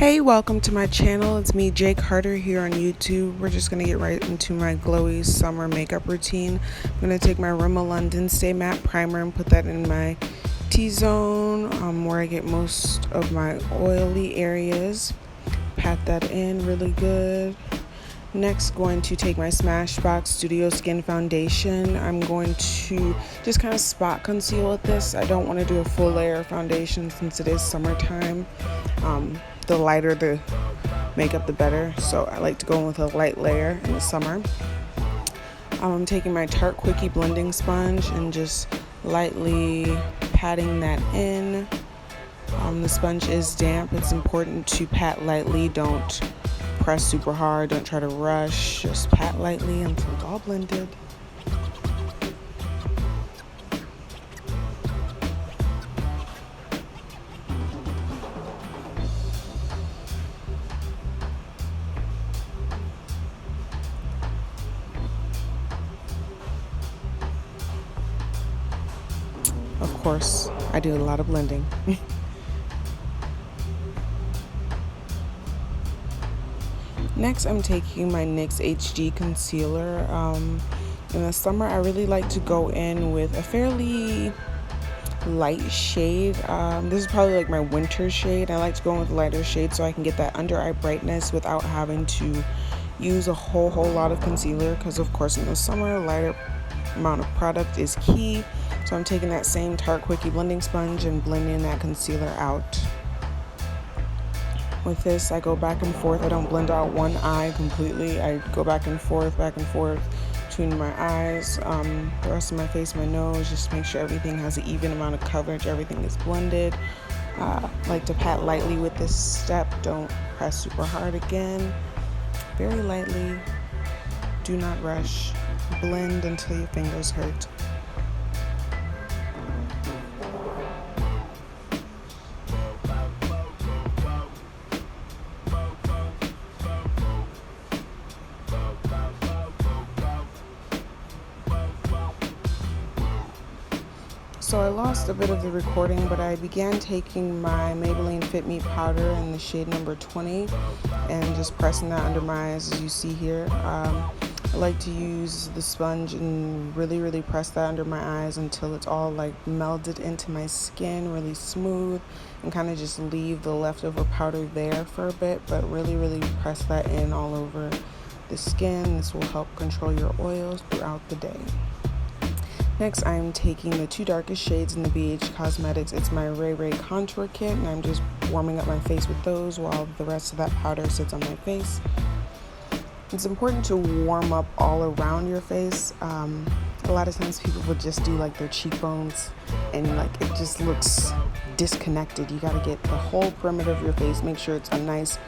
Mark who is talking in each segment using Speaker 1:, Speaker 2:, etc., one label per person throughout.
Speaker 1: Hey, welcome to my channel. It's me, Jake Carter, here on YouTube. We're just gonna get right into my glowy summer makeup routine. I'm gonna take my Rimmel London Stay Matte Primer and put that in my T-zone, where I get most of my oily areas. Pat that in really good. Next, going to take my Smashbox Studio Skin Foundation. I'm going to just kind of spot conceal with this. I don't want to do a full layer of foundation since it is summertime. The lighter the makeup, the better. So I like to go in with a light layer in the summer. I'm taking my Tarte Quickie blending sponge and just lightly patting that in. The sponge is damp. It's important to pat lightly. Don't press super hard. Don't try to rush. Just pat lightly until it's all blended. Of course, I do a lot of blending. Next, I'm taking my NYX HD concealer. In the summer, I really like to go in with a fairly light shade. This is probably like my winter shade. I like to go in with a lighter shade so I can get that under eye brightness without having to use a whole lot of concealer, because of course in the summer, a lighter amount of product is key. So I'm taking that same Tarte Quickie blending sponge and blending that concealer out. With this, I go back and forth. I don't blend out one eye completely. I go back and forth between my eyes, the rest of my face, my nose, just to make sure everything has an even amount of coverage, everything is blended. Like to pat lightly with this step. Don't press super hard again. Very lightly. Do not rush. Blend until your fingers hurt. So I lost a bit of the recording, but I began taking my Maybelline Fit Me powder in the shade number 20 and just pressing that under my eyes, as you see here. I like to use the sponge and really press that under my eyes until it's all like melded into my skin, really smooth, and kind of just leave the leftover powder there for a bit, but really press that in all over the skin. This will help control your oils throughout the day. Next, I'm taking the two darkest shades in the BH Cosmetics. It's my Ray Ray Contour Kit, and I'm just warming up my face with those while the rest of that powder sits on my face. It's important to warm up all around your face. A lot of times people would just do like their cheekbones and like it just looks disconnected. You gotta get the whole perimeter of your face, make sure it's a nice,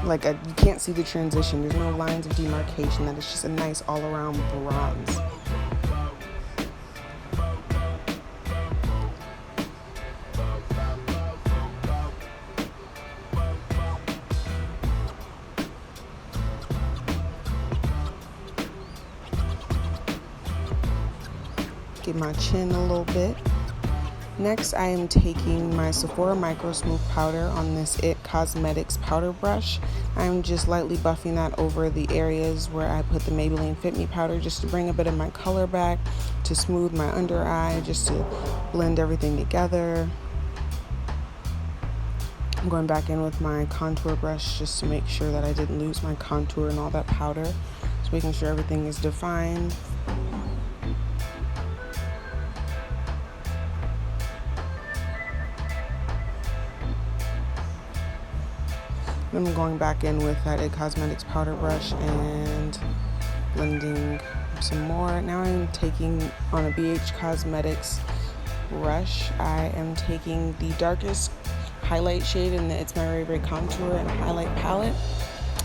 Speaker 1: you can't see the transition. There's no lines of demarcation. That it's just a nice all-around bronze. Get my chin a little bit. Next, I am taking my Sephora Micro Smooth Powder on this IT Cosmetics powder brush. I'm just lightly buffing that over the areas where I put the Maybelline Fit Me powder, just to bring a bit of my color back, to smooth my under eye, just to blend everything together. I'm going back in with my contour brush just to make sure that I didn't lose my contour and all that powder. Just making sure everything is defined. Then I'm going back in with that IT Cosmetics powder brush and blending some more. Now I'm taking, on a BH Cosmetics brush, I am taking the darkest highlight shade in the It's My Ray Ray Contour and Highlight Palette.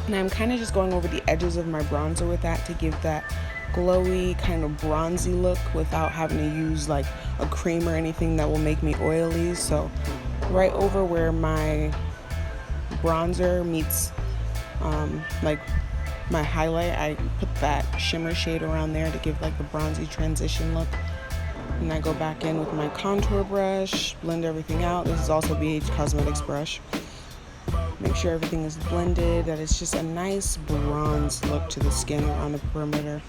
Speaker 1: And I'm kind of just going over the edges of my bronzer with that to give that glowy, kind of bronzy look without having to use like a cream or anything that will make me oily. So right over where my bronzer meets like my highlight, I put that shimmer shade around there to give like the bronzy transition look. And I go back in with my contour brush, blend everything out. This is also BH Cosmetics brush. Make sure everything is blended, that it's just a nice bronze look to the skin on the perimeter.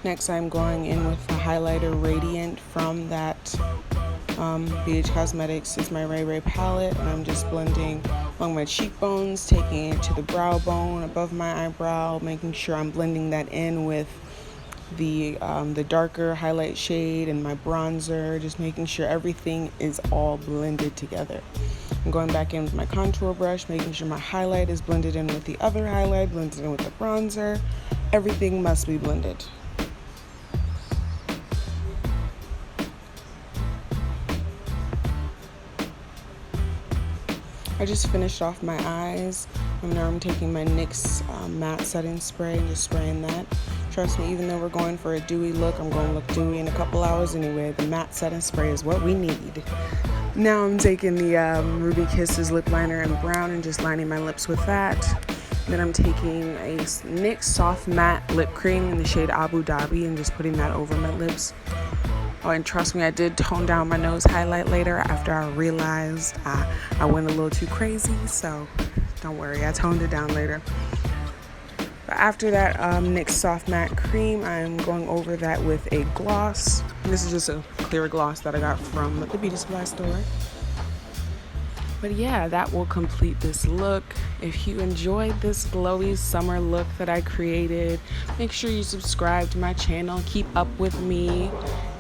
Speaker 1: Next, I'm going in with the highlighter Radiant from that BH Cosmetics. It's my Ray Ray palette, and I'm just blending along my cheekbones, taking it to the brow bone above my eyebrow, making sure I'm blending that in with the darker highlight shade and my bronzer, just making sure everything is all blended together. I'm going back in with my contour brush, making sure my highlight is blended in with the other highlight, blended in with the bronzer. Everything must be blended. I just finished off my eyes, and now I'm taking my NYX matte setting spray and just spraying that. Trust me, even though we're going for a dewy look, I'm going to look dewy in a couple hours anyway. The matte setting spray is what we need. Now I'm taking the Ruby Kisses lip liner in brown and just lining my lips with that. Then I'm taking a NYX soft matte lip cream in the shade Abu Dhabi and just putting that over my lips. Oh, and trust me, I did tone down my nose highlight later after I realized I went a little too crazy, so don't worry, I toned it down later. But after that NYX soft matte cream, I'm going over that with a gloss. This is just a clear gloss that I got from the beauty supply store. But yeah, that will complete this look. If you enjoyed this glowy summer look that I created, make sure you subscribe to my channel. Keep up with me,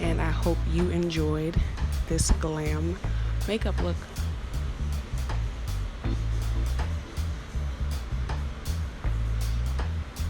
Speaker 1: and I hope you enjoyed this glam makeup look.